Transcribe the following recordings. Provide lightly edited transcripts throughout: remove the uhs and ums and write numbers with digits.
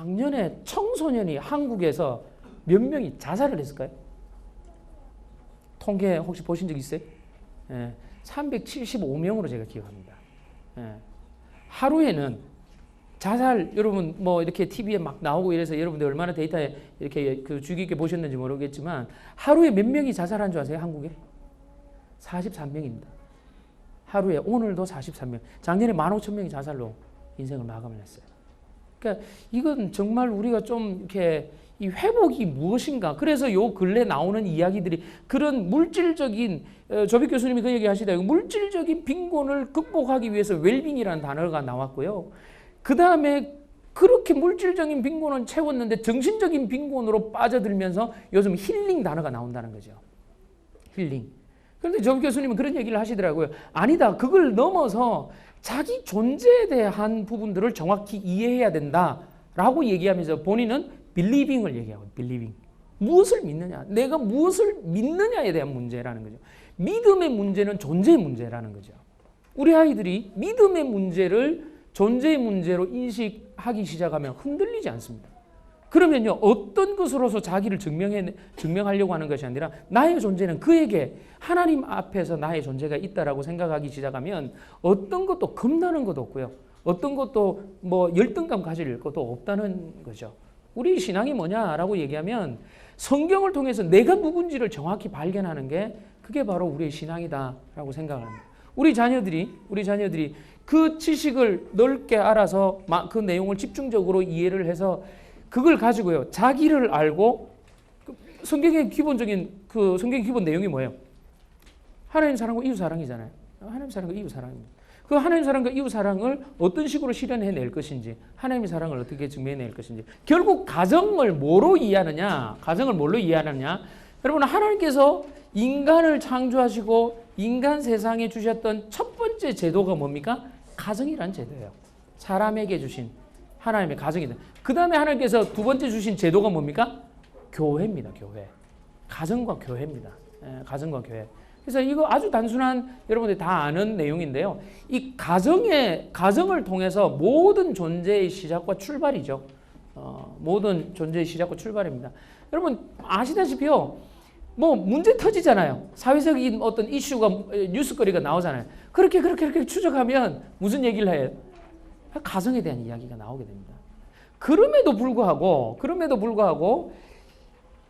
작년에 청소년이 한국에서 몇 명이 자살을 했을까요? 통계 혹시 보신 적 있어요? 375명으로 제가 기억합니다. 하루에는 자살, 여러분 뭐 이렇게 TV에 막 나오고 이래서 여러분들 얼마나 데이터에 이렇게 그 주의 깊게 보셨는지 모르겠지만 하루에 몇 명이 자살한 줄 아세요? 한국에? 43명입니다. 하루에 오늘도 43명. 작년에 15,000명이 자살로 인생을 마감을 했어요. 그러니까 이건 정말 우리가 좀 이렇게 이 회복이 무엇인가. 그래서 요 근래 나오는 이야기들이 그런 물질적인 조백 교수님이 그 얘기 하시다. 물질적인 빈곤을 극복하기 위해서 웰빙이라는 단어가 나왔고요. 그 다음에 그렇게 물질적인 빈곤을 채웠는데 정신적인 빈곤으로 빠져들면서 요즘 힐링 단어가 나온다는 거죠. 힐링. 그런데 조백 교수님은 그런 얘기를 하시더라고요. 아니다. 그걸 넘어서 자기 존재에 대한 부분들을 정확히 이해해야 된다라고 얘기하면서 본인은 believing을 얘기하고 believing. 무엇을 믿느냐? 내가 무엇을 믿느냐에 대한 문제라는 거죠. 믿음의 문제는 존재의 문제라는 거죠. 우리 아이들이 믿음의 문제를 존재의 문제로 인식하기 시작하면 흔들리지 않습니다. 그러면요, 어떤 것으로서 자기를 증명하려고 하는 것이 아니라 나의 존재는 그에게 하나님 앞에서 나의 존재가 있다라고 생각하기 시작하면 어떤 것도 겁나는 것도 없고요. 어떤 것도 뭐 열등감 가질 것도 없다는 거죠. 우리 신앙이 뭐냐라고 얘기하면 성경을 통해서 내가 누군지를 정확히 발견하는 게 그게 바로 우리의 신앙이다라고 생각합니다. 우리 자녀들이 그 지식을 넓게 알아서 그 내용을 집중적으로 이해를 해서 그걸 가지고요, 자기를 알고, 성경의 기본적인 성경의 기본 내용이 뭐예요? 하나님 사랑과 이웃 사랑이잖아요. 하나님 사랑과 이웃 사랑입니다. 그 하나님 사랑과 이웃 사랑을 어떤 식으로 실현해낼 것인지, 하나님의 사랑을 어떻게 증명해낼 것인지, 결국 가정을 뭐로 이해하느냐? 가정을 뭘로 이해하느냐? 여러분, 하나님께서 인간을 창조하시고 인간 세상에 주셨던 첫 번째 제도가 뭡니까? 가정이라는 제도예요. 사람에게 주신 하나님의 가정이다. 그 다음에 하나님께서 두 번째 주신 제도가 뭡니까? 교회입니다. 교회. 가정과 교회입니다. 가정과 교회. 그래서 이거 아주 단순한 여러분들이 다 아는 내용인데요. 이 가정을 통해서 모든 존재의 시작과 출발이죠. 모든 존재의 시작과 출발입니다. 여러분 아시다시피요. 뭐 문제 터지잖아요. 사회적인 어떤 이슈가 뉴스거리가 나오잖아요. 그렇게 추적하면 무슨 얘기를 해요? 가정에 대한 이야기가 나오게 됩니다. 그럼에도 불구하고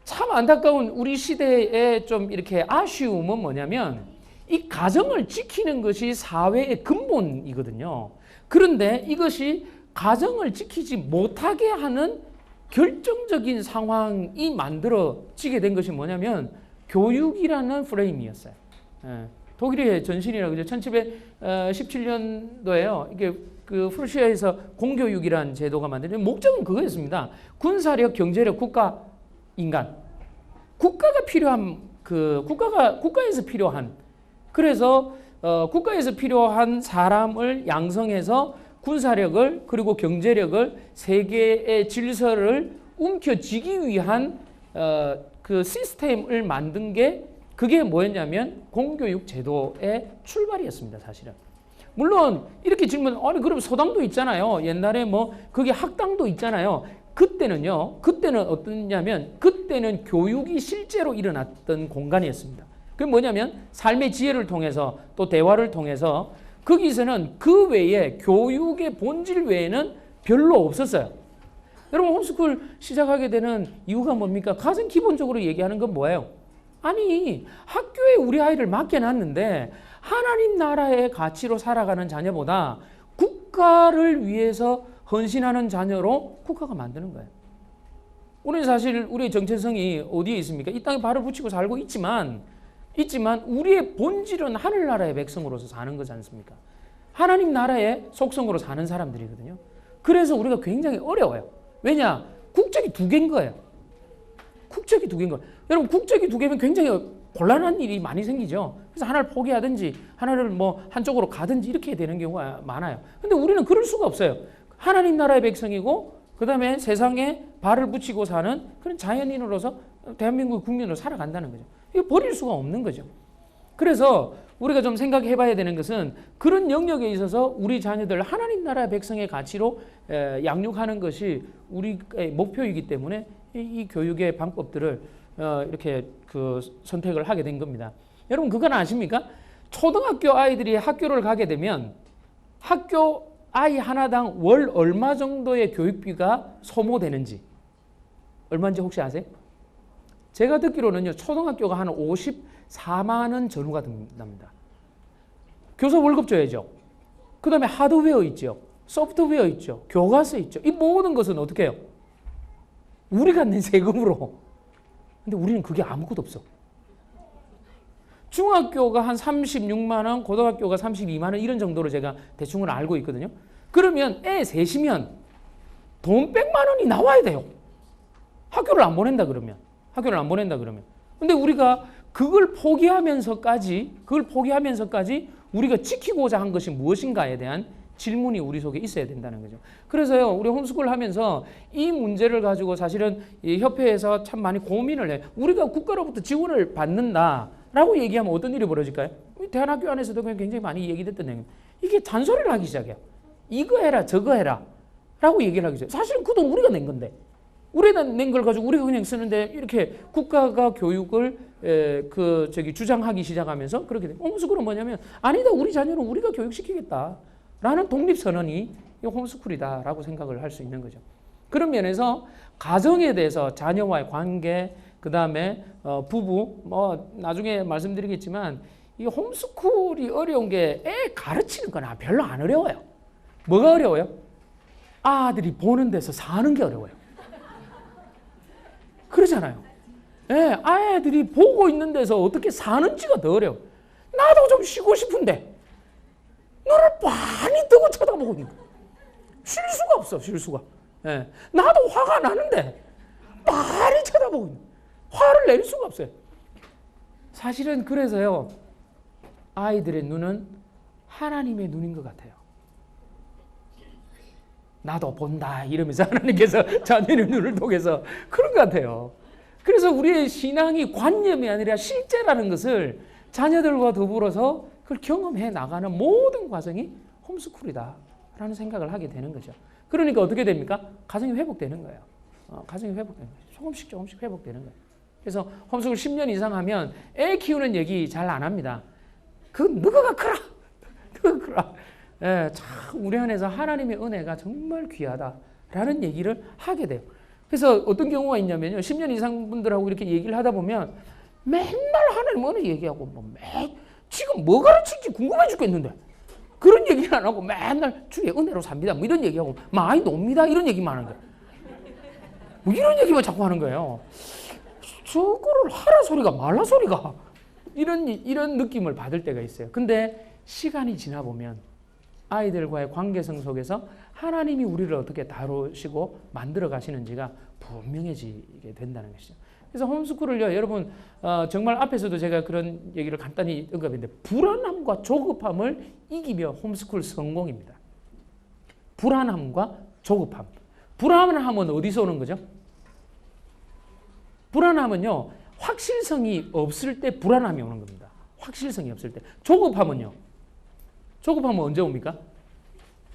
참 안타까운 우리 시대의 좀 이렇게 아쉬움은 뭐냐면 이 가정을 지키는 것이 사회의 근본이거든요. 그런데 이것이 가정을 지키지 못하게 하는 결정적인 상황이 만들어지게 된 것이 뭐냐면 교육이라는 프레임이었어요. 독일의 전신이라고 그죠. 1717년도에요. 이게 그 프루시아에서 공교육이라는 제도가 만들어진 목적은 그거였습니다. 군사력, 경제력, 국가, 인간. 국가가 필요한 국가에서 필요한 그래서 국가에서 필요한 사람을 양성해서 군사력을 그리고 경제력을 세계의 질서를 움켜쥐기 위한 그 시스템을 만든 게 그게 뭐였냐면 공교육 제도의 출발이었습니다. 사실은. 물론 이렇게 질문, 아니 그럼 소당도 있잖아요. 옛날에 뭐 그게 학당도 있잖아요. 그때는 어떠냐면 그때는 교육이 실제로 일어났던 공간이었습니다. 그게 뭐냐면 삶의 지혜를 통해서 또 대화를 통해서 거기서는 그 외에 교육의 본질 외에는 별로 없었어요. 여러분 홈스쿨 시작하게 되는 이유가 뭡니까? 가장 기본적으로 얘기하는 건 뭐예요? 아니 학교에 우리 아이를 맡겨놨는데 하나님 나라의 가치로 살아가는 자녀보다 국가를 위해서 헌신하는 자녀로 국가가 만드는 거예요. 우리는 사실 우리의 정체성이 어디에 있습니까? 이 땅에 발을 붙이고 살고 있지만 우리의 본질은 하늘나라의 백성으로서 사는 거지 않습니까? 하나님 나라의 속성으로 사는 사람들이거든요. 그래서 우리가 굉장히 어려워요. 왜냐? 국적이 두 개인 거예요. 국적이 두 개인 거예요. 여러분 국적이 두 개면 굉장히 곤란한 일이 많이 생기죠. 그래서 하나를 포기하든지 하나를 뭐 한쪽으로 가든지 이렇게 되는 경우가 많아요. 근데 우리는 그럴 수가 없어요. 하나님 나라의 백성이고 그 다음에 세상에 발을 붙이고 사는 그런 자연인으로서 대한민국 국민으로 살아간다는 거죠. 이거 버릴 수가 없는 거죠. 그래서 우리가 좀 생각해 봐야 되는 것은 그런 영역에 있어서 우리 자녀들 하나님 나라의 백성의 가치로 양육하는 것이 우리의 목표이기 때문에 이 교육의 방법들을 이렇게 그 선택을 하게 된 겁니다. 여러분 그건 아십니까? 초등학교 아이들이 학교를 가게 되면 학교 아이 하나당 월 얼마 정도의 교육비가 소모되는지 얼마인지 혹시 아세요? 제가 듣기로는요, 초등학교가 한 54만 원 전후가 된답니다. 교사 월급 줘야죠. 그 다음에 하드웨어 있죠. 소프트웨어 있죠. 교과서 있죠. 이 모든 것은 어떻게 해요? 우리가 낸 세금으로. 근데 우리는 그게 아무것도 없어. 중학교가 한 36만 원, 고등학교가 32만 원 이런 정도로 제가 대충은 알고 있거든요. 그러면 애 셋이면 돈 100만 원이 나와야 돼요. 학교를 안 보낸다 그러면. 근데 우리가 그걸 포기하면서까지 우리가 지키고자 한 것이 무엇인가에 대한 질문이 우리 속에 있어야 된다는 거죠. 그래서요, 우리 홈스쿨 하면서 이 문제를 가지고 사실은 이 협회에서 참 많이 고민을 해요. 우리가 국가로부터 지원을 받는다라고 얘기하면 어떤 일이 벌어질까요? 대안학교 안에서도 굉장히 많이 얘기됐던 내용. 이게 잔소리를 하기 시작해요. 이거 해라, 저거 해라 라고 얘기를 하기 시작해요. 사실은 그 돈 우리가 낸 건데. 우리가 낸 걸 가지고 우리가 그냥 쓰는데 이렇게 국가가 교육을 주장하기 시작하면서 그렇게 돼요. 홈스쿨은 뭐냐면 아니다, 우리 자녀는 우리가 교육시키겠다라는 독립선언이 이 홈스쿨이다라고 생각을 할 수 있는 거죠. 그런 면에서 가정에 대해서 자녀와의 관계, 그 다음에 부부, 나중에 말씀드리겠지만 이 홈스쿨이 어려운 게 애 가르치는 건 별로 안 어려워요. 뭐가 어려워요? 아들이 보는 데서 사는 게 어려워요. 그러잖아요. 예, 아이들이 보고 있는 데서 어떻게 사는지가 더 어려워. 나도 좀 쉬고 싶은데 너를 많이 뜨고 쳐다보고 있는 거야. 쉴 수가 없어, 쉴 수가. 예, 나도 화가 나는데 많이 쳐다보고 있는 거야. 화를 낼 수가 없어요. 사실은 그래서요, 아이들의 눈은 하나님의 눈인 것 같아요. 나도 본다 이러면서 하나님께서 자녀의 눈을 통해서 그런 것 같아요. 그래서 우리의 신앙이 관념이 아니라 실제라는 것을 자녀들과 더불어서 그걸 경험해 나가는 모든 과정이 홈스쿨이다라는 생각을 하게 되는 거죠. 그러니까 어떻게 됩니까? 가정이 회복되는 거예요. 가정이 회복되는 거예요. 조금씩 회복되는 거예요. 그래서 홈스쿨 10년 이상 하면 애 키우는 얘기 잘 안 합니다. 너가 크라. 예, 참 우리 안에서 하나님의 은혜가 정말 귀하다라는 얘기를 하게 돼요. 그래서 어떤 경우가 있냐면요, 10년 이상 분들하고 이렇게 얘기를 하다 보면 맨날 하나님 은혜 얘기하고 지금 뭐 가르칠지 궁금해 죽겠는데 그런 얘기는 안 하고 맨날 주의 은혜로 삽니다 뭐 이런 얘기하고 많이 놉니다 이런 얘기만 하는 거예요. 뭐 이런 얘기만 자꾸 하는 거예요. 저거를 하라 소리가 말라 소리가 이런 느낌을 받을 때가 있어요. 근데 시간이 지나 보면 아이들과의 관계성 속에서 하나님이 우리를 어떻게 다루시고 만들어 가시는지가 분명해지게 된다는 것이죠. 그래서 홈스쿨을요, 여러분 정말 앞에서도 제가 그런 얘기를 간단히 언급했는데 불안함과 조급함을 이기며 홈스쿨 성공입니다. 불안함과 조급함. 불안함은 어디서 오는 거죠? 불안함은요, 확실성이 없을 때 불안함이 오는 겁니다. 확실성이 없을 때. 조급함은요? 조급함은 언제 옵니까?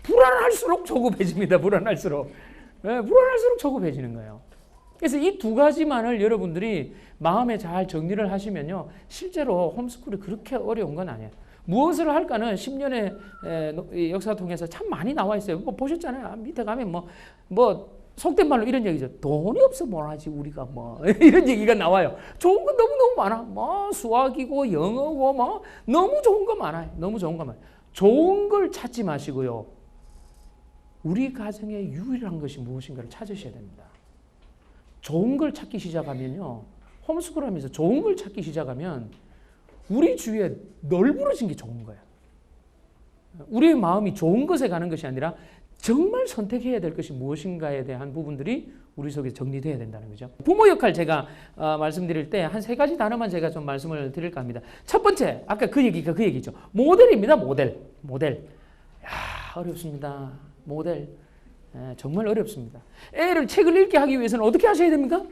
불안할수록 조급해집니다. 불안할수록 조급해지는 거예요. 그래서 이 두 가지만을 여러분들이 마음에 잘 정리를 하시면요, 실제로 홈스쿨이 그렇게 어려운 건 아니에요. 무엇을 할까는 10년의 역사 통해서 참 많이 나와 있어요. 뭐 보셨잖아요. 밑에 가면 뭐 속된 말로 이런 얘기죠. 돈이 없어 뭘 하지 우리가 뭐 이런 얘기가 나와요. 좋은 건 너무너무 많아. 뭐 수학이고 영어고 뭐 너무 좋은 거 많아요. 너무 좋은 거 많아요. 좋은 걸 찾지 마시고요, 우리 가정의 유일한 것이 무엇인가를 찾으셔야 됩니다. 좋은 걸 찾기 시작하면요, 홈스쿨 하면서 좋은 걸 찾기 시작하면 우리 주위에 널브러진 게 좋은 거예요. 우리의 마음이 좋은 것에 가는 것이 아니라 정말 선택해야 될 것이 무엇인가에 대한 부분들이 우리 속에 정리되어야 된다는 거죠. 부모 역할 제가 말씀드릴 때 한 3가지 단어만 제가 좀 말씀을 드릴까 합니다. 첫 번째, 아까 그 얘기죠. 모델입니다. 모델. 어렵습니다. 모델. 정말 어렵습니다. 애를 책을 읽게 하기 위해서는 어떻게 하셔야 됩니까?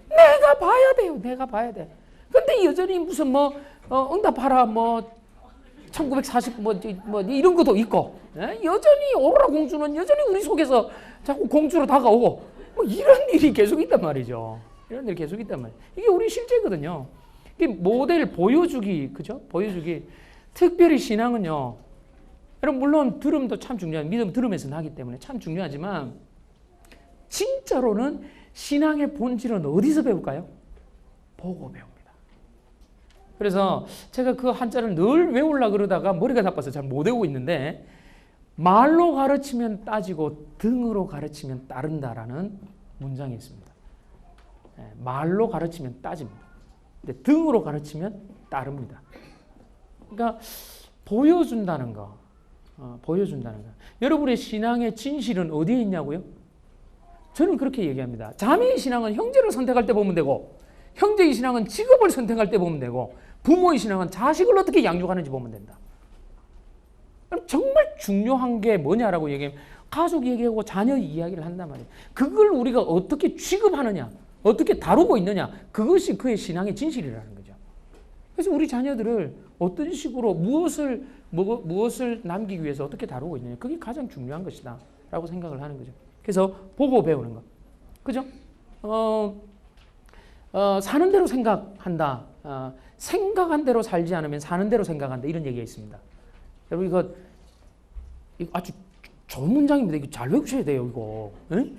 내가 봐야 돼요. 내가 봐야 돼. 근데 여전히 무슨 응답하라 1940 뭐 이런 것도 있고, 여전히 오로라 공주는 여전히 우리 속에서 자꾸 공주로 다가오고, 뭐 이런 일이 계속 있단 말이죠. 이런 일이 계속 있단 말이에요. 이게 우리 실제거든요. 이게 모델 보여주기, 그죠? 보여주기. 특별히 신앙은요. 여러분 물론 들음도 참 중요한, 믿음 들음에서 나기 때문에 참 중요하지만 진짜로는 신앙의 본질은 어디서 배울까요? 보고 배웁니다. 그래서 제가 그 한자를 늘 외우려고 그러다가 머리가 나빠서 잘 못 외우고 있는데, 말로 가르치면 따지고 등으로 가르치면 따른다라는 문장이 있습니다. 말로 가르치면 따집니다. 근데 등으로 가르치면 따릅니다. 그러니까 보여준다는 거, 보여준다는 거. 여러분의 신앙의 진실은 어디에 있냐고요? 저는 그렇게 얘기합니다. 자매의 신앙은 형제를 선택할 때 보면 되고, 형제의 신앙은 직업을 선택할 때 보면 되고, 부모의 신앙은 자식을 어떻게 양육하는지 보면 된다. 정말 중요한 게 뭐냐라고 얘기하면 가족 얘기하고 자녀 이야기를 한단 말이에요. 그걸 우리가 어떻게 취급하느냐, 어떻게 다루고 있느냐, 그것이 그의 신앙의 진실이라는 거죠. 그래서 우리 자녀들을 어떤 식으로 무엇을 남기기 위해서 어떻게 다루고 있느냐, 그게 가장 중요한 것이다 라고 생각을 하는 거죠. 그래서 보고 배우는 것, 그죠? 사는 대로 생각한다. 생각한 대로 살지 않으면 사는 대로 생각한다. 이런 얘기가 있습니다. 여러분 이거 아주 좋은 문장입니다. 이거 잘 외우셔야 돼요. 이거. 응?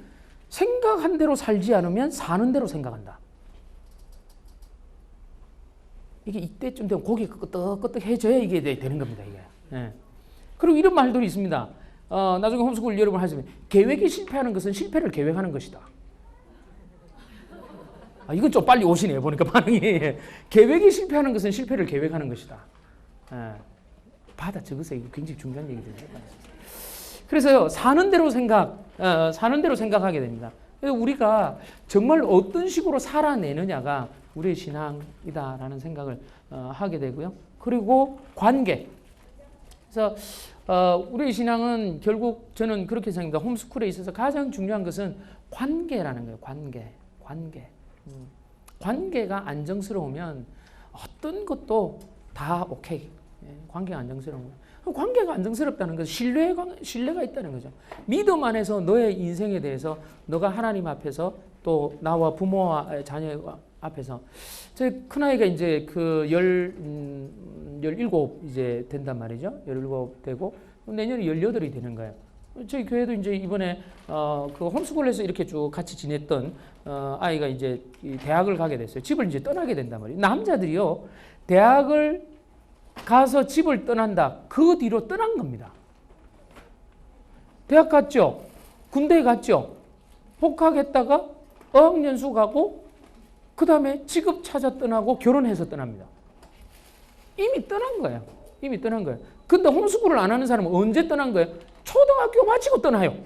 생각한 대로 살지 않으면 사는 대로 생각한다. 이게 이때쯤 되면 고개가 끄떡끄떡해져야 이게 되는 겁니다. 이게. 예. 그리고 이런 말들이 있습니다. 나중에 홈스쿨 여러분 하시면 계획이 실패하는 것은 실패를 계획하는 것이다. 이건 좀 빨리 오시네요. 보니까 반응이. 계획이 실패하는 것은 실패를 계획하는 것이다. 받아 적으세요. 이거 굉장히 중요한 얘기들이에요. 그래서요, 사는 대로 생각하게 됩니다. 그래서 우리가 정말 어떤 식으로 살아내느냐가 우리의 신앙이다라는 생각을 하게 되고요. 그리고 관계. 그래서 우리의 신앙은 결국 저는 그렇게 생각합니다. 홈스쿨에 있어서 가장 중요한 것은 관계라는 거예요. 관계가 안정스러우면 어떤 것도 다 오케이. 관계가 안정스러운 거예요. 관계가 안정스럽다는 것은 신뢰가 있다는 거죠. 믿음 안에서 너의 인생에 대해서 너가 하나님 앞에서 또 나와 부모와 자녀 앞에서, 저희 큰아이가 이제 그 17 이제 된단 말이죠. 17 되고 내년에 18이 되는 거예요. 저희 교회도 이제 이번에 그 홈스쿨에서 이렇게 쭉 같이 지냈던 아이가 이제 대학을 가게 됐어요. 집을 이제 떠나게 된단 말이에요. 남자들이요, 대학을 가서 집을 떠난다. 그 뒤로 떠난 겁니다. 대학 갔죠. 군대 갔죠. 복학했다가 어학연수 가고 그 다음에 직업 찾아 떠나고 결혼해서 떠납니다. 이미 떠난 거예요. 근데 홈스쿨을 안 하는 사람은 언제 떠난 거예요? 초등학교 마치고 떠나요.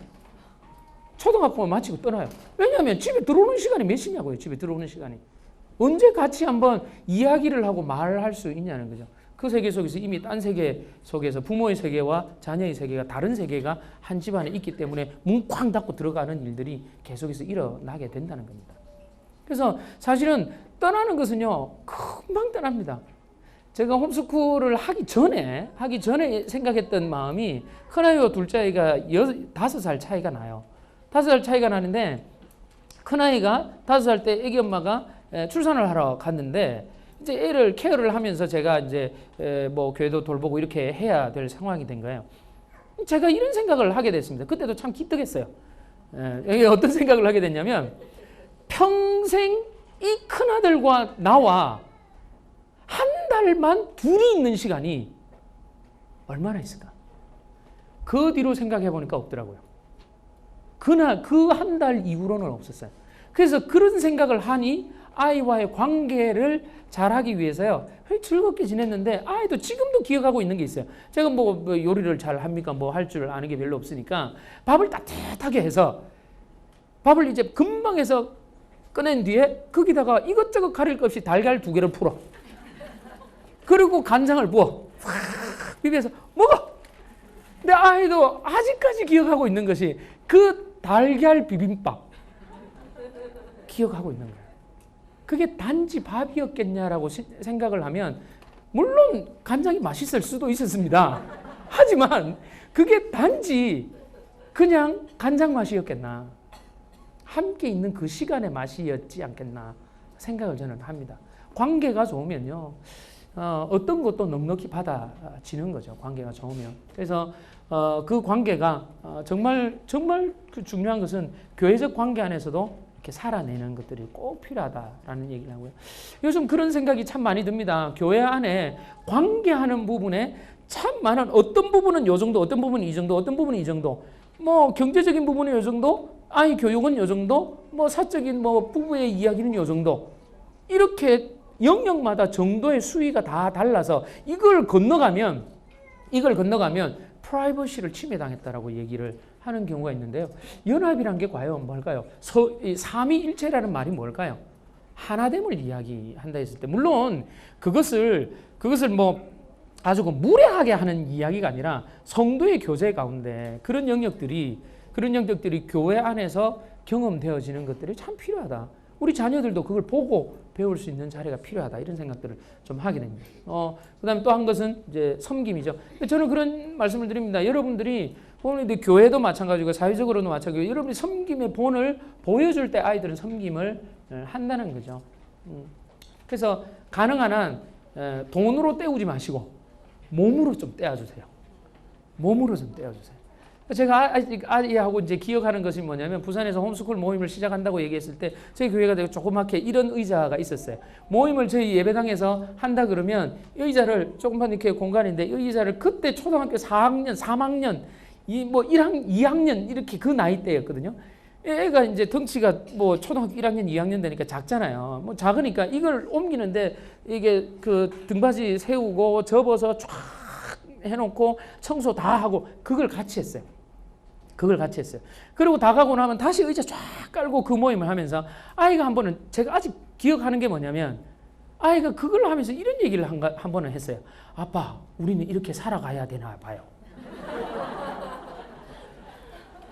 왜냐하면 집에 들어오는 시간이 몇 시냐고요. 집에 들어오는 시간이. 언제 같이 한번 이야기를 하고 말할 수 있냐는 거죠. 그 세계 속에서 이미 딴 세계 속에서 부모의 세계와 자녀의 세계가 다른 세계가 한 집안에 있기 때문에 문 쾅 닫고 들어가는 일들이 계속해서 일어나게 된다는 겁니다. 그래서 사실은 떠나는 것은요, 금방 떠납니다. 제가 홈스쿨을 하기 전에 생각했던 마음이, 큰아이와 둘째아이가 5살 차이가 나요. 5살 차이가 나는데, 큰아이가 5살 때 애기 엄마가 출산을 하러 갔는데, 이제 애를 케어를 하면서 제가 이제 뭐 교회도 돌보고 이렇게 해야 될 상황이 된 거예요. 제가 이런 생각을 하게 됐습니다. 그때도 참 기특했어요. 어떤 생각을 하게 됐냐면, 평생 이 큰아들과 나와 한 달만 둘이 있는 시간이 얼마나 있을까? 그 뒤로 생각해 보니까 없더라고요. 그 한 달 이후로는 없었어요. 그래서 그런 생각을 하니 아이와의 관계를 잘하기 위해서요, 즐겁게 지냈는데, 아이도 지금도 기억하고 있는 게 있어요. 제가 뭐 요리를 잘 합니까? 뭐 할 줄 아는 게 별로 없으니까 밥을 따뜻하게 해서, 밥을 이제 금방 해서 꺼낸 뒤에 거기다가 이것저것 가릴 것 없이 달걀 2개를 풀어. 그리고 간장을 부어. 확 비벼서 먹어. 근데 아이도 아직까지 기억하고 있는 것이 그 달걀 비빔밥. 기억하고 있는 거예요. 그게 단지 밥이었겠냐라고 생각을 하면 물론 간장이 맛있을 수도 있었습니다. 하지만 그게 단지 그냥 간장 맛이었겠나, 함께 있는 그 시간의 맛이었지 않겠나 생각을 저는 합니다. 관계가 좋으면요, 어떤 것도 넉넉히 받아지는 거죠. 관계가 좋으면. 그래서 그 관계가 정말 그 중요한 것은 교회적 관계 안에서도 이렇게 살아내는 것들이 꼭 필요하다라는 얘기를 하고요. 요즘 그런 생각이 참 많이 듭니다. 교회 안에 관계하는 부분에 참 많은, 어떤 부분은 요 정도, 어떤 부분은 이 정도, 어떤 부분은 이 정도, 뭐 경제적인 부분은 요 정도, 아이 교육은 요 정도, 뭐 사적인 뭐 부부의 이야기는 요 정도, 이렇게 영역마다 정도의 수위가 다 달라서 이걸 건너가면 프라이버시를 침해당했다라고 얘기를 하는 경우가 있는데요. 연합이란 게 과연 뭘까요? 삼위일체라는 말이 뭘까요? 하나됨을 이야기한다 했을 때, 물론 그것을 뭐 아주 무례하게 하는 이야기가 아니라 성도의 교제 가운데 그런 영역들이 교회 안에서 경험되어지는 것들이 참 필요하다. 우리 자녀들도 그걸 보고 배울 수 있는 자리가 필요하다, 이런 생각들을 좀 하게 됩니다. 그다음에 또 한 것은 이제 섬김이죠. 저는 그런 말씀을 드립니다. 여러분들이 교회도 마찬가지고 사회적으로도 마찬가지고, 여러분이 섬김의 본을 보여줄 때 아이들은 섬김을 한다는 거죠. 그래서 가능한 한 돈으로 때우지 마시고 몸으로 좀 떼어주세요. 몸으로 좀 떼어주세요. 제가 아이하고 이제 기억하는 것이 뭐냐면, 부산에서 홈스쿨 모임을 시작한다고 얘기했을 때 저희 교회가 되게 조그맣게 이런 의자가 있었어요. 모임을 저희 예배당에서 한다 그러면 이 의자를, 조금만 이렇게 공간인데 이 의자를 그때 초등학교 4학년, 3학년, 2학년 이렇게 그 나이 때였거든요. 애가 이제 덩치가 뭐 초등학교 1학년, 2학년 되니까 작잖아요. 뭐 작으니까 이걸 옮기는데 이게 그 등받이 세우고 접어서 쫙 해놓고 청소 다 하고 그걸 같이 했어요. 그리고 다 가고 나면 다시 의자 쫙 깔고 그 모임을 하면서 아이가 한 번은, 제가 아직 기억하는 게 뭐냐면, 아이가 그걸 하면서 이런 얘기를 한 번은 했어요. 아빠, 우리는 이렇게 살아가야 되나 봐요.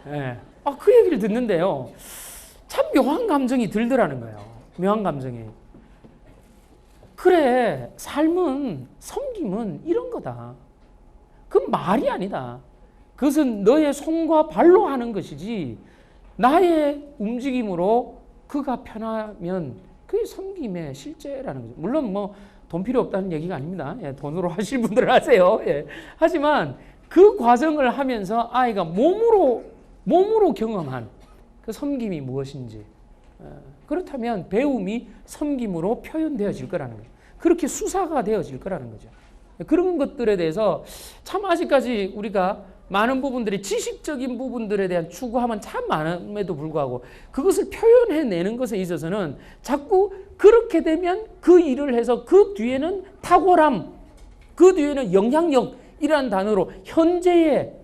네. 그 얘기를 듣는데요, 참 묘한 감정이 들더라는 거예요. 묘한 감정이. 그래, 삶은, 섬김은 이런 거다. 그건 말이 아니다. 그것은 너의 손과 발로 하는 것이지, 나의 움직임으로 그가 편하면 그게 섬김의 실제라는 거죠. 물론 뭐 돈 필요 없다는 얘기가 아닙니다. 돈으로 하실 분들은 하세요. 하지만 그 과정을 하면서 아이가 몸으로 경험한 그 섬김이 무엇인지, 그렇다면 배움이 섬김으로 표현되어질 거라는 거예요. 그렇게 수사가 되어질 거라는 거죠. 그런 것들에 대해서 참 아직까지 우리가 많은 부분들이, 지식적인 부분들에 대한 추구함은 참 많음에도 불구하고 그것을 표현해내는 것에 있어서는 자꾸 그렇게 되면 그 일을 해서 그 뒤에는 탁월함, 그 뒤에는 영향력이라는 단어로 현재의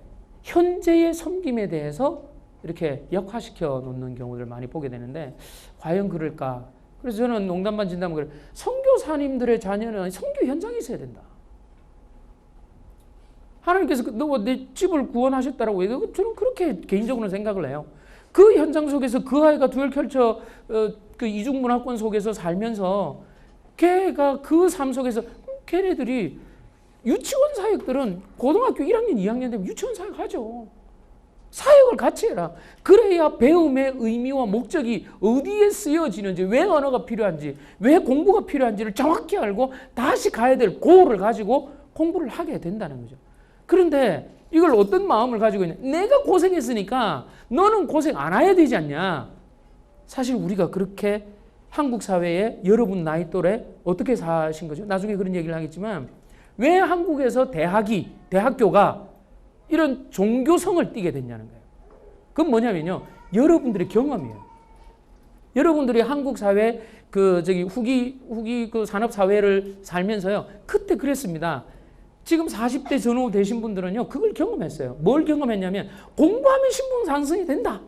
섬김에 대해서 이렇게 역화시켜 놓는 경우를 많이 보게 되는데, 과연 그럴까? 그래서 저는 농담 반 진담 그래요. 선교사님들의 자녀는 선교 현장에 있어야 된다. 하나님께서 내 집을 구원하셨다라고 해도 저는 그렇게 개인적으로 생각을 해요. 그 현장 속에서 그 아이가 듀얼 컬처 그 이중 문화권 속에서 살면서 걔가 그 삶 속에서 걔네들이 유치원 사역들은 고등학교 1학년, 2학년 되면 유치원 사역 하죠. 사역을 같이 해라. 그래야 배움의 의미와 목적이 어디에 쓰여지는지, 왜 언어가 필요한지, 왜 공부가 필요한지를 정확히 알고 다시 가야 될 고를 가지고 공부를 하게 된다는 거죠. 그런데 이걸 어떤 마음을 가지고 있냐? 내가 고생했으니까 너는 고생 안 해야 되지 않냐? 사실 우리가 그렇게 한국 사회에 여러분 나이 또래 어떻게 사신 거죠? 나중에 그런 얘기를 하겠지만, 왜 한국에서 대학교가 이런 종교성을 띠게 됐냐는 거예요. 그건 뭐냐면요, 여러분들의 경험이에요. 여러분들이 한국 사회 후기 그 산업 사회를 살면서요, 그때 그랬습니다. 지금 40대 전후 되신 분들은요, 그걸 경험했어요. 뭘 경험했냐면, 공부하면 신분 상승이 된다.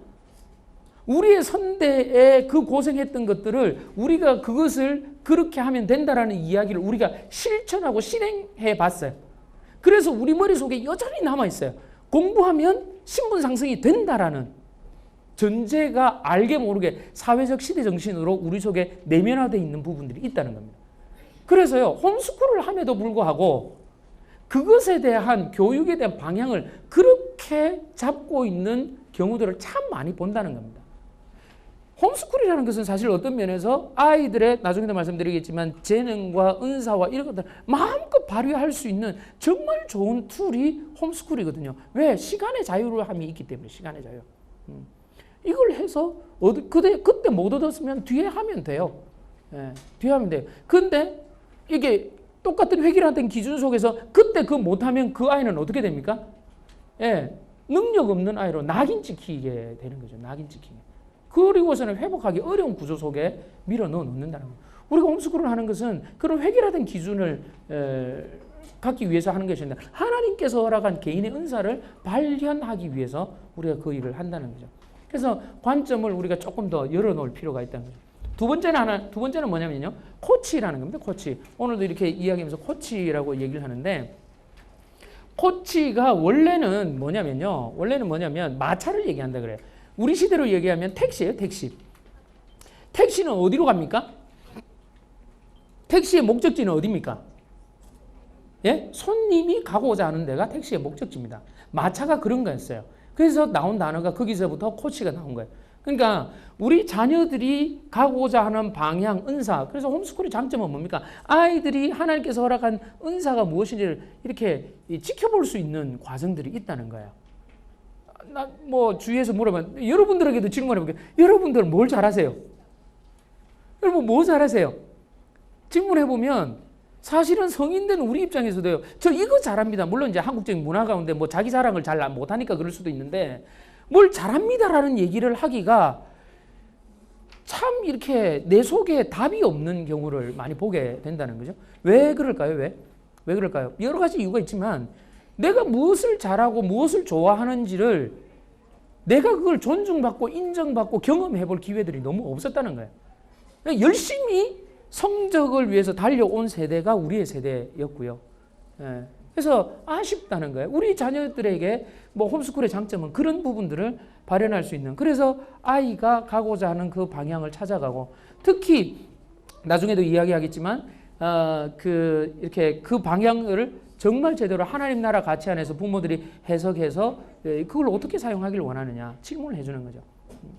우리의 선대에 그 고생했던 것들을 우리가 그것을 그렇게 하면 된다라는 이야기를 우리가 실천하고 실행해 봤어요. 그래서 우리 머릿속에 여전히 남아있어요. 공부하면 신분 상승이 된다라는 전제가 알게 모르게 사회적 시대 정신으로 우리 속에 내면화되어 있는 부분들이 있다는 겁니다. 그래서요, 홈스쿨을 함에도 불구하고 그것에 대한 교육에 대한 방향을 그렇게 잡고 있는 경우들을 참 많이 본다는 겁니다. 홈스쿨이라는 것은 사실 어떤 면에서 아이들의, 나중에도 말씀드리겠지만, 재능과 은사와 이런 것들 마음껏 발휘할 수 있는 정말 좋은 툴이 홈스쿨이거든요. 왜? 시간의 자유함이 있기 때문에. 시간의 자유. 이걸 해서 그때 못 얻었으면 뒤에 하면 돼요. 예, 뒤에 하면 돼요. 근데 이게 똑같은 획일화된 기준 속에서 그때 그거 못하면 그 아이는 어떻게 됩니까? 예, 능력 없는 아이로 낙인 찍히게 되는 거죠. 낙인 찍히게. 그리고서는 회복하기 어려운 구조 속에 밀어 넣어 놓는다는 거예요. 우리가 홈스쿨을 하는 것은 그런 획일화된 기준을 갖기 위해서 하는 것이 아니라 하나님께서 허락한 개인의 은사를 발현하기 위해서 우리가 그 일을 한다는 거죠. 그래서 관점을 우리가 조금 더 열어놓을 필요가 있다는 거죠. 두 번째는 뭐냐면요, 코치라는 겁니다. 코치. 오늘도 이렇게 이야기하면서 코치라고 얘기를 하는데, 코치가 원래는 뭐냐면 마차를 얘기한다 그래요. 우리 시대로 얘기하면 택시예요, 택시. 택시는 어디로 갑니까? 택시의 목적지는 어디입니까? 예? 손님이 가고자 하는 데가 택시의 목적지입니다. 마차가 그런 거였어요. 그래서 나온 단어가 거기서부터 코치가 나온 거예요. 그러니까 우리 자녀들이 가고자 하는 방향, 은사. 그래서 홈스쿨의 장점은 뭡니까? 아이들이 하나님께서 허락한 은사가 무엇인지를 이렇게 지켜볼 수 있는 과정들이 있다는 거예요. 주위에서 물어보면, 여러분들에게도 질문해 볼게요. 여러분들은 뭘 잘하세요? 여러분 뭐 잘하세요? 질문해 보면 사실은 성인된 우리 입장에서도요, 저 이거 잘합니다. 물론 이제 한국적인 문화 가운데 자기 자랑을 잘 못하니까 그럴 수도 있는데, 뭘 잘합니다라는 얘기를 하기가 참 이렇게 내 속에 답이 없는 경우를 많이 보게 된다는 거죠. 왜 그럴까요? 왜 그럴까요? 여러 가지 이유가 있지만, 내가 무엇을 잘하고 무엇을 좋아하는지를 내가 그걸 존중받고 인정받고 경험해 볼 기회들이 너무 없었다는 거예요. 열심히 성적을 위해서 달려온 세대가 우리의 세대였고요. 예. 그래서 아쉽다는 거예요. 우리 자녀들에게 홈스쿨의 장점은 그런 부분들을 발현할 수 있는, 그래서 아이가 가고자 하는 그 방향을 찾아가고, 특히 나중에도 이야기하겠지만 이렇게 그 방향을 정말 제대로 하나님 나라 가치 안에서 부모들이 해석해서 그걸 어떻게 사용하길 원하느냐 질문을 해주는 거죠.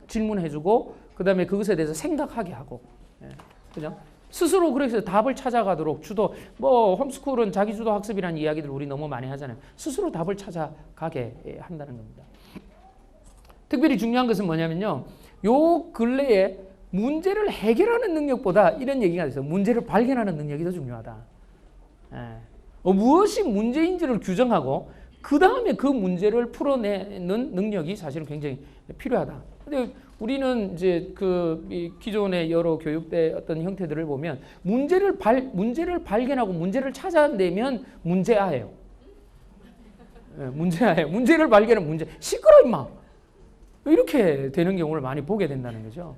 질문해주고 그다음에 그것에 대해서 생각하게 하고, 그죠? 스스로 그래서 답을 찾아가도록 주도, 홈스쿨은 자기주도 학습이라는 이야기들 우리 너무 많이 하잖아요. 스스로 답을 찾아가게 한다는 겁니다. 특별히 중요한 것은 뭐냐면요, 요 근래에 문제를 해결하는 능력보다 이런 얘기가 있어요. 문제를 발견하는 능력이 더 중요하다. 무엇이 문제인지를 규정하고 그 다음에 그 문제를 풀어내는 능력이 사실은 굉장히 필요하다. 근데 우리는 이제 기존의 여러 교육의 어떤 형태들을 보면 문제를 발견하고 문제를 찾아내면 문제아예요. 문제아예요. 문제를 발견하면 문제. 시끄러 임마. 이렇게 되는 경우를 많이 보게 된다는 거죠.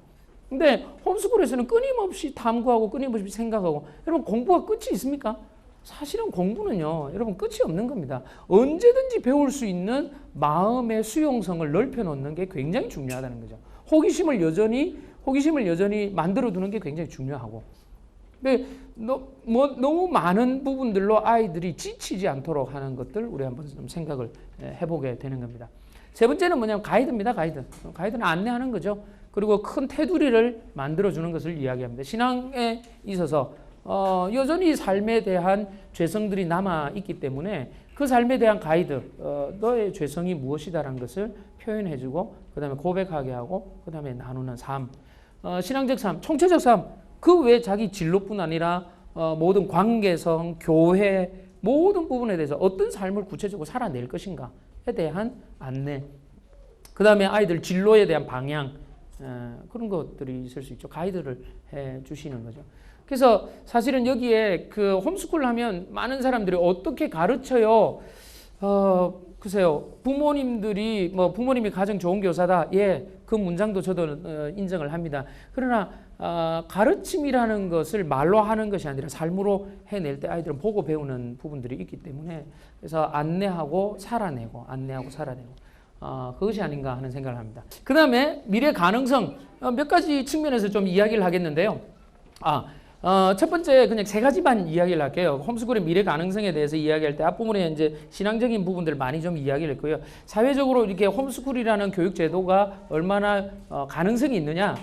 근데 홈스쿨에서는 끊임없이 탐구하고 끊임없이 생각하고, 여러분 공부가 끝이 있습니까? 사실은 공부는요, 여러분 끝이 없는 겁니다. 언제든지 배울 수 있는 마음의 수용성을 넓혀놓는 게 굉장히 중요하다는 거죠. 호기심을 여전히 만들어두는 게 굉장히 중요하고. 근데 너무 많은 부분들로 아이들이 지치지 않도록 하는 것들 우리 한번 좀 생각을 해보게 되는 겁니다. 세 번째는 뭐냐면 가이드입니다. 가이드는 안내하는 거죠. 그리고 큰 테두리를 만들어주는 것을 이야기합니다. 신앙에 있어서 여전히 삶에 대한 죄성들이 남아있기 때문에 그 삶에 대한 가이드, 너의 죄성이 무엇이다라는 것을 표현해주고 그 다음에 고백하게 하고 그 다음에 나누는 삶, 신앙적 삶, 총체적 삶, 그 외에 자기 진로뿐 아니라 모든 관계성, 교회 모든 부분에 대해서 어떤 삶을 구체적으로 살아낼 것인가에 대한 안내, 그 다음에 아이들 진로에 대한 방향, 그런 것들이 있을 수 있죠. 가이드를 해주시는 거죠. 그래서 사실은 여기에 그 홈스쿨을 하면 많은 사람들이 어떻게 가르쳐요? 글쎄요, 부모님들이 부모님이 가장 좋은 교사다. 예, 그 문장도 저도 인정을 합니다. 그러나 가르침이라는 것을 말로 하는 것이 아니라 삶으로 해낼 때 아이들은 보고 배우는 부분들이 있기 때문에, 그래서 안내하고 살아내고 그것이 아닌가 하는 생각을 합니다. 그 다음에 미래 가능성, 몇 가지 측면에서 좀 이야기를 하겠는데요. 첫 번째 그냥 세 가지만 이야기를 할게요. 홈스쿨의 미래 가능성에 대해서 이야기할 때 앞부분에 이제 신앙적인 부분들 많이 좀 이야기를 했고요. 사회적으로 이렇게 홈스쿨이라는 교육 제도가 얼마나 가능성이 있느냐.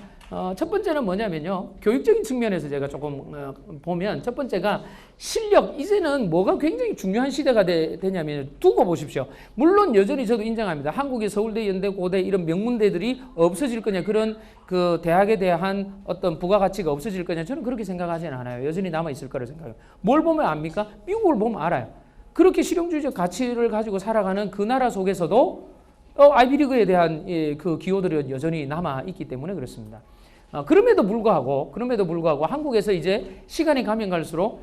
첫 번째는 뭐냐면요. 교육적인 측면에서 제가 조금 보면 첫 번째가 실력. 이제는 뭐가 굉장히 중요한 시대가 되냐면 두고 보십시오. 물론 여전히 저도 인정합니다. 한국의 서울대, 연대, 고대 이런 명문대들이 없어질 거냐 그런 그 대학에 대한 어떤 부가가치가 없어질 거냐 저는 그렇게 생각하지는 않아요. 여전히 남아있을 거라 생각해요. 뭘 보면 압니까? 미국을 보면 알아요. 그렇게 실용주의적 가치를 가지고 살아가는 그 나라 속에서도 아이비리그에 대한 그 기호들은 여전히 남아있기 때문에 그렇습니다. 그럼에도 불구하고 한국에서 이제 시간이 가면 갈수록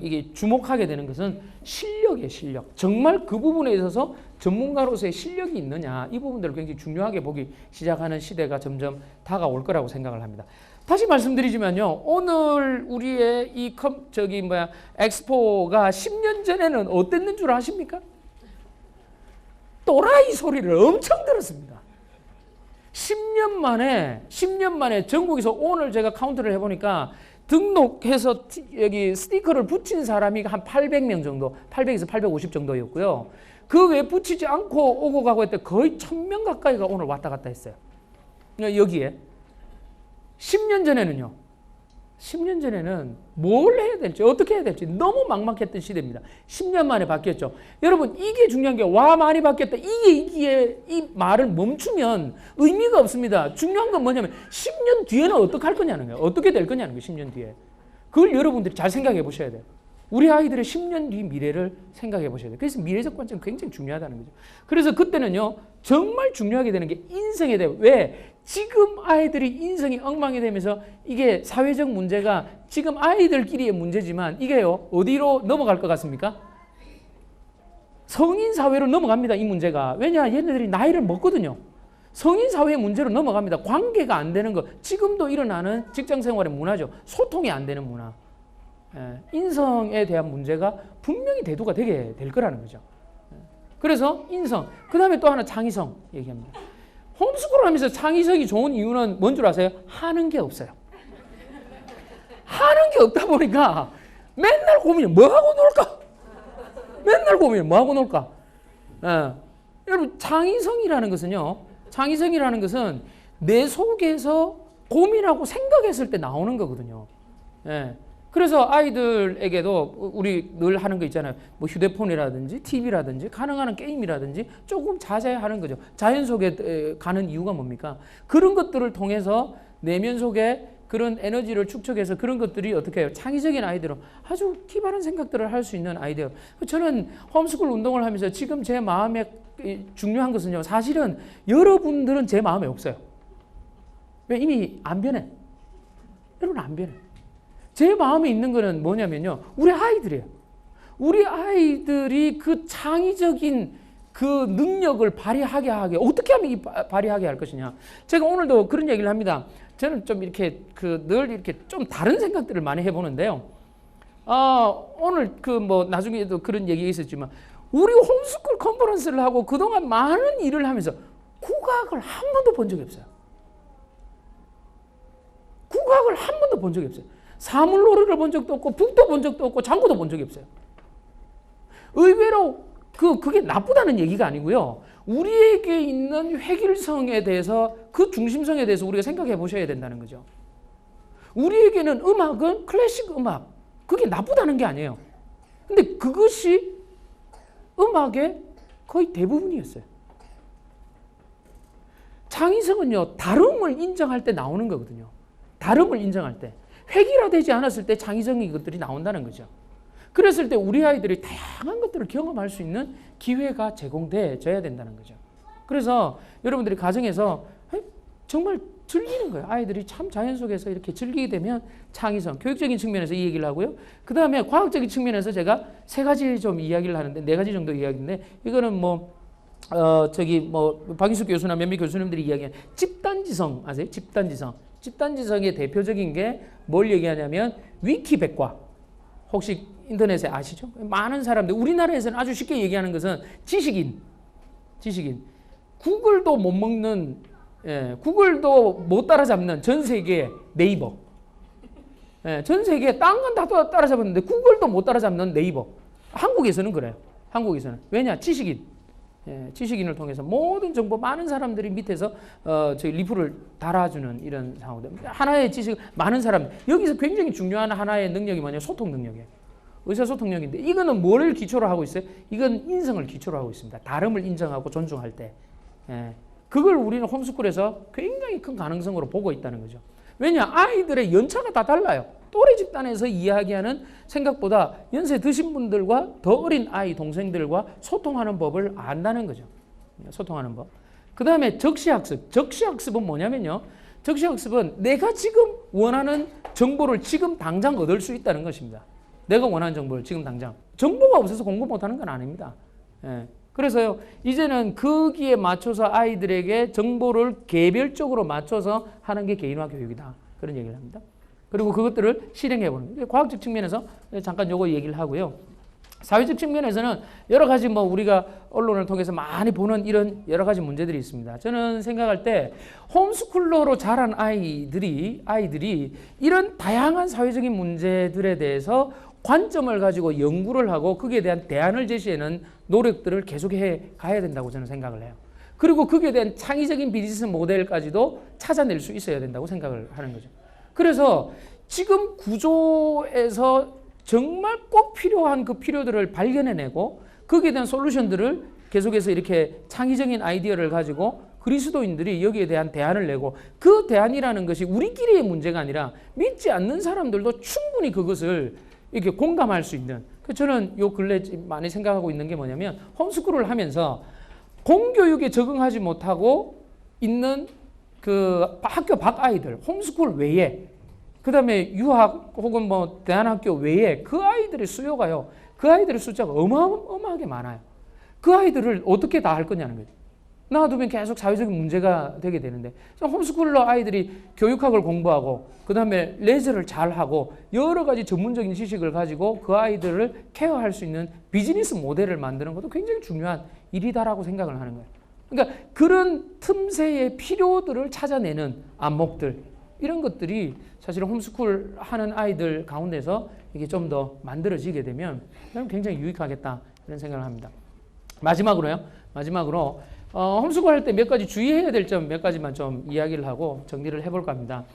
이게 주목하게 되는 것은 실력이에요, 실력. 정말 그 부분에 있어서 전문가로서의 실력이 있느냐 이 부분들을 굉장히 중요하게 보기 시작하는 시대가 점점 다가올 거라고 생각을 합니다. 다시 말씀드리지만요, 오늘 우리의 이 엑스포가 10년 전에는 어땠는 줄 아십니까? 또라이 소리를 엄청 들었습니다. 10년 만에 전국에서 오늘 제가 카운트를 해보니까 등록해서 여기 스티커를 붙인 사람이 한 800명 정도, 800에서 850 정도였고요. 그 외에 붙이지 않고 오고 가고 했을 때 거의 1000명 가까이가 오늘 왔다 갔다 했어요. 여기에. 10년 전에는 뭘 해야 될지, 어떻게 해야 될지 너무 막막했던 시대입니다. 10년 만에 바뀌었죠. 여러분, 이게 중요한 게, 와, 많이 바뀌었다. 이게 이 말을 멈추면 의미가 없습니다. 중요한 건 뭐냐면, 10년 뒤에는 어떻게 할 거냐는 거예요. 어떻게 될 거냐는 거예요, 10년 뒤에. 그걸 여러분들이 잘 생각해 보셔야 돼요. 우리 아이들의 10년 뒤 미래를 생각해 보셔야 돼요. 그래서 미래적 관점이 굉장히 중요하다는 거죠. 그래서 그때는요, 정말 중요하게 되는 게 인성에 대해. 왜? 지금 아이들이 인성이 엉망이 되면서 이게 사회적 문제가 지금 아이들끼리의 문제지만 이게요, 어디로 넘어갈 것 같습니까? 성인 사회로 넘어갑니다, 이 문제가. 왜냐? 얘네들이 나이를 먹거든요. 성인 사회의 문제로 넘어갑니다. 관계가 안 되는 거. 지금도 일어나는 직장 생활의 문화죠. 소통이 안 되는 문화. 인성에 대한 문제가 분명히 대두가 되게 될 거라는 거죠. 그래서 인성, 그 다음에 또 하나 창의성 얘기합니다. 홈스쿨을 하면서 창의성이 좋은 이유는 뭔 줄 아세요? 하는 게 없어요. 하는 게 없다 보니까 맨날 고민이 뭐 하고 놀까? 맨날 고민이 뭐 하고 놀까? 여러분, 창의성이라는 것은 내 속에서 고민하고 생각했을 때 나오는 거거든요. 그래서 아이들에게도 우리 늘 하는 거 있잖아요. 뭐 휴대폰이라든지 TV라든지 가능한 게임이라든지 조금 자제하는 거죠. 자연 속에 가는 이유가 뭡니까? 그런 것들을 통해서 내면 속에 그런 에너지를 축적해서 그런 것들이 어떻게 해요? 창의적인 아이디어, 아주 기발한 생각들을 할 수 있는 아이디어. 저는 홈스쿨 운동을 하면서 지금 제 마음에 중요한 것은요, 사실은 여러분들은 제 마음에 없어요. 왜? 이미 안 변해. 여러분 안 변해. 제 마음에 있는 거는 뭐냐면요, 우리 아이들이에요. 우리 아이들이 그 창의적인 그 능력을 발휘하게 하게, 어떻게 하면 발휘하게 할 것이냐. 제가 오늘도 그런 얘기를 합니다. 저는 좀 이렇게 늘 이렇게 좀 다른 생각들을 많이 해보는데요. 오늘 나중에도 그런 얘기가 있었지만, 우리 홈스쿨 컨퍼런스를 하고 그동안 많은 일을 하면서 국악을 한 번도 본 적이 없어요. 국악을 한 번도 본 적이 없어요. 사물놀이를 본 적도 없고, 북도 본 적도 없고, 장구도 본 적이 없어요. 의외로 그게 나쁘다는 얘기가 아니고요. 우리에게 있는 획일성에 대해서, 그 중심성에 대해서 우리가 생각해 보셔야 된다는 거죠. 우리에게는 음악은 클래식 음악, 그게 나쁘다는 게 아니에요. 근데 그것이 음악의 거의 대부분이었어요. 창의성은요, 다름을 인정할 때 나오는 거거든요. 다름을 인정할 때. 획일화되지 않았을 때 창의적인 것들이 나온다는 거죠. 그랬을 때 우리 아이들이 다양한 것들을 경험할 수 있는 기회가 제공돼줘야 된다는 거죠. 그래서 여러분들이 가정에서 정말 즐기는 거예요. 아이들이 참 자연 속에서 이렇게 즐기게 되면 창의성, 교육적인 측면에서 이 얘기를 하고요. 그 다음에 과학적인 측면에서 제가 세 가지 좀 이야기를 하는데, 네 가지 정도 이야기인데, 이거는 박인숙 교수나 몇몇 교수님들이 이야기하는 집단지성 아세요? 집단지성. 집단지성의 대표적인 게 뭘 얘기하냐면 위키백과. 혹시 인터넷에 아시죠? 많은 사람들, 우리나라에서는 아주 쉽게 얘기하는 것은 지식인. 구글도 못 먹는, 구글도 못 따라잡는 전 세계 네이버. 예, 전 세계 딴 건 다 따라잡았는데 구글도 못 따라잡는 네이버. 한국에서는 그래요. 한국에서는. 왜냐? 지식인. 예, 지식인을 통해서 모든 정보 많은 사람들이 밑에서 저희 리플을 달아주는 이런 상황들. 하나의 지식 많은 사람. 여기서 굉장히 중요한 하나의 능력이 뭐냐? 소통 능력이에요. 의사소통 능력인데 이거는 뭐를 기초로 하고 있어요? 이건 인성을 기초로 하고 있습니다. 다름을 인정하고 존중할 때. 예, 그걸 우리는 홈스쿨에서 굉장히 큰 가능성으로 보고 있다는 거죠. 왜냐? 아이들의 연차가 다 달라요. 또래 집단에서 이야기하는 생각보다 연세 드신 분들과 더 어린 아이 동생들과 소통하는 법을 안다는 거죠. 소통하는 법. 그 다음에 적시학습. 적시학습은 뭐냐면요. 적시학습은 내가 지금 원하는 정보를 지금 당장 얻을 수 있다는 것입니다. 내가 원하는 정보를 지금 당장. 정보가 없어서 공부 못하는 건 아닙니다. 예. 그래서요, 이제는 거기에 맞춰서 아이들에게 정보를 개별적으로 맞춰서 하는 게 개인화 교육이다. 그런 얘기를 합니다. 그리고 그것들을 실행해 보는 거예요. 과학적 측면에서 잠깐 요거 얘기를 하고요. 사회적 측면에서는 여러 가지 뭐 우리가 언론을 통해서 많이 보는 이런 여러 가지 문제들이 있습니다. 저는 생각할 때 홈스쿨러로 자란 아이들이 이런 다양한 사회적인 문제들에 대해서 관점을 가지고 연구를 하고 거기에 대한 대안을 제시하는 노력들을 계속해 가야 된다고 저는 생각을 해요. 그리고 거기에 대한 창의적인 비즈니스 모델까지도 찾아낼 수 있어야 된다고 생각을 하는 거죠. 그래서 지금 구조에서 정말 꼭 필요한 그 필요들을 발견해내고 거기에 대한 솔루션들을 계속해서 이렇게 창의적인 아이디어를 가지고 그리스도인들이 여기에 대한 대안을 내고 그 대안이라는 것이 우리끼리의 문제가 아니라 믿지 않는 사람들도 충분히 그것을 이렇게 공감할 수 있는. 저는 요 근래 많이 생각하고 있는 게 뭐냐면 홈스쿨을 하면서 공교육에 적응하지 못하고 있는 그 학교 밖 아이들, 홈스쿨 외에, 그 다음에 유학 혹은 뭐 대안학교 외에 그 아이들의 수요가요. 그 아이들의 숫자가 어마어마하게 많아요. 그 아이들을 어떻게 다 할 거냐는 거죠. 놔두면 계속 사회적인 문제가 되게 되는데 홈스쿨러 아이들이 교육학을 공부하고 그 다음에 레저를 잘하고 여러 가지 전문적인 지식을 가지고 그 아이들을 케어할 수 있는 비즈니스 모델을 만드는 것도 굉장히 중요한 일이다라고 생각을 하는 거예요. 그러니까 그런 틈새의 필요들을 찾아내는 안목들 이런 것들이 사실은 홈스쿨 하는 아이들 가운데서 이게 좀 더 만들어지게 되면 굉장히 유익하겠다 이런 생각을 합니다. 마지막으로 홈스쿨 할 때 몇 가지 주의해야 될 점 몇 가지만 좀 이야기를 하고 정리를 해볼까 합니다.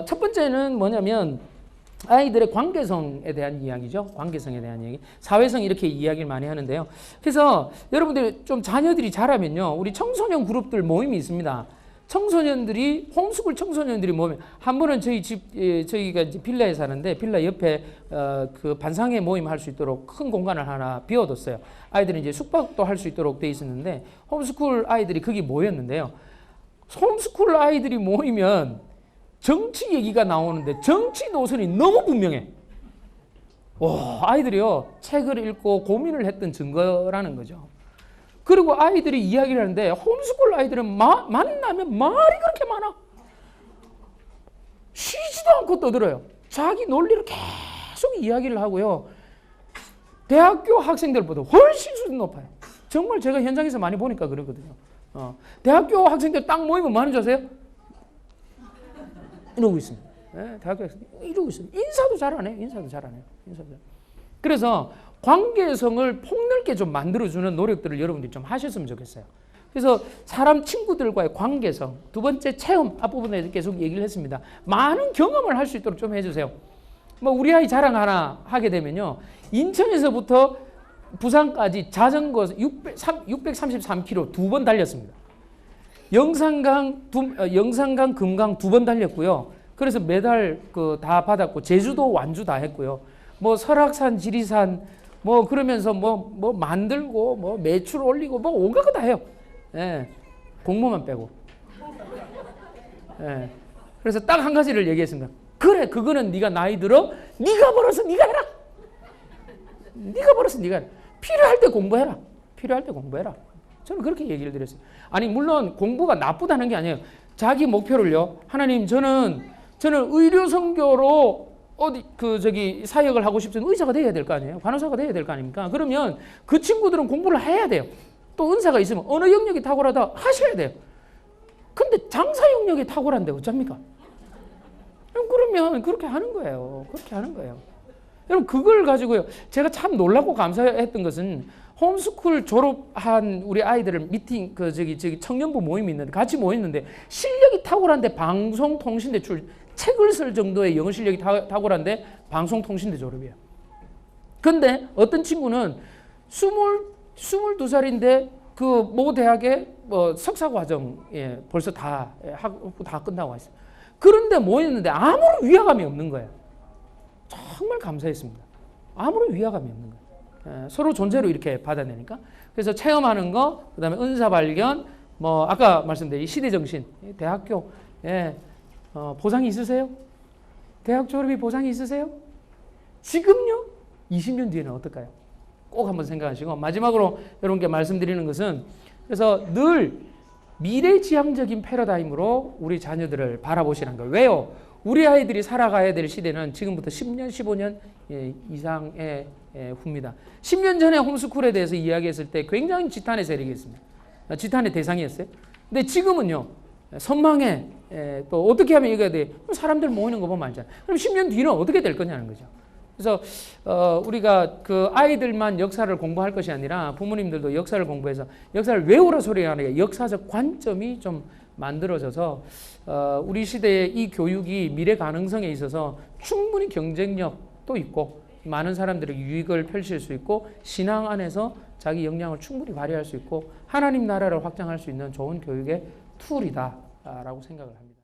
첫 번째는 뭐냐면 아이들의 관계성에 대한 이야기죠. 관계성에 대한 얘기. 사회성 이렇게 이야기를 많이 하는데요. 그래서 여러분들 좀 자녀들이 자라면요. 우리 청소년 그룹들 모임이 있습니다. 청소년들이 홈스쿨 청소년들이 모이면 한 번은 저희 집 저희가 이제 빌라에 사는데 빌라 옆에 그 반상회 모임 할 수 있도록 큰 공간을 하나 비워뒀어요. 아이들이 이제 숙박도 할 수 있도록 돼 있었는데 홈스쿨 아이들이 거기 모였는데요. 홈스쿨 아이들이 모이면 정치 얘기가 나오는데 정치 노선이 너무 분명해. 와, 아이들이요 책을 읽고 고민을 했던 증거라는 거죠. 그리고 아이들이 이야기를 하는데 홈스쿨 아이들은 만나면 말이 그렇게 많아. 쉬지도 않고 떠들어요. 자기 논리를 계속 이야기를 하고요. 대학교 학생들보다 훨씬 수준 높아요. 정말 제가 현장에서 많이 보니까 그러거든요. 대학교 학생들 딱 모이면 뭐 하는 줄 아세요? 이러고 있습니다. 네, 대학교 학생 이러고 있어요. 인사도 잘 안 해요. 인사도 잘 안 해요. 그래서 관계성을 폭넓게 좀 만들어주는 노력들을 여러분들이 좀 하셨으면 좋겠어요. 그래서 사람 친구들과의 관계성, 두 번째 체험, 앞부분에 계속 얘기를 했습니다. 많은 경험을 할 수 있도록 좀 해주세요. 뭐 우리 아이 자랑 하나 하게 되면요. 인천에서부터 부산까지 자전거 633km 2번 달렸습니다. 영산강, 금강 2번 달렸고요. 그래서 메달 다 받았고 제주도 완주 다 했고요. 뭐 설악산, 지리산 뭐 그러면서 뭐 만들고 뭐 매출 올리고 뭐 온갖 거 다 해요. 예. 공무만 빼고. 예. 그래서 딱 한 가지를 얘기했습니다. 그래, 그거는 네가 나이 들어 네가 벌어서 네가 해라. 네가 벌어서 네가 해라. 필요할 때 공부해라. 필요할 때 공부해라. 저는 그렇게 얘기를 드렸어요. 아니 물론 공부가 나쁘다는 게 아니에요. 자기 목표를요. 하나님 저는 의료 선교로 사역을 하고 싶으면 의사가 돼야 될 거 아니에요. 간호사가 돼야 될 거 아닙니까? 그러면 그 친구들은 공부를 해야 돼요. 또 은사가 있으면 언어 영역이 탁월하다 하셔야 돼요. 근데 장사 영역이 탁월한데 어쩝니까? 그러면 그렇게 하는 거예요. 그렇게 하는 거예요. 여러분 그걸 가지고요. 제가 참 놀랍고 감사했던 것은 홈스쿨 졸업한 우리 아이들을 미팅 저기 청년부 모임이 있는데 같이 모였는데 실력이 탁월한데 방송통신대 책을 쓸 정도의 영어 실력이 탁월한데 방송통신대 졸업이에요. 근데 어떤 친구는 22살인데 그 모 대학의 뭐 석사 과정에 벌써 다 끝나고 있어요. 그런데 모였는데 아무런 위화감이 없는 거예요. 정말 감사했습니다. 아무런 위화감이 없는 거예요. 서로 존재로 이렇게 받아내니까. 그래서 체험하는 거, 그다음에 은사 발견, 뭐 아까 말씀드린 시대 정신, 대학교, 보상이 있으세요? 대학 졸업이 보상이 있으세요? 지금요? 20년 뒤에는 어떨까요? 꼭 한번 생각하시고 마지막으로 여러분께 말씀드리는 것은 그래서 늘 미래지향적인 패러다임으로 우리 자녀들을 바라보시는 거예요. 왜요? 우리 아이들이 살아가야 될 시대는 지금부터 10년, 15년 이상의 후입니다. 10년 전에 홈스쿨에 대해서 이야기했을 때 굉장히 지탄의 세력이 있습니다. 지탄의 대상이었어요. 근데 지금은요. 선망에 또 어떻게 하면 이겨야 돼? 사람들 모이는 거 보면 알잖아요. 그럼 10년 뒤는 어떻게 될 거냐는 거죠. 그래서 우리가 그 아이들만 역사를 공부할 것이 아니라 부모님들도 역사를 공부해서 역사를 외우라 소리가 아니라 역사적 관점이 좀 만들어져서 우리 시대의 이 교육이 미래 가능성에 있어서 충분히 경쟁력도 있고 많은 사람들의 유익을 펼칠 수 있고 신앙 안에서 자기 역량을 충분히 발휘할 수 있고 하나님 나라를 확장할 수 있는 좋은 교육의 툴이다라고 생각을 합니다.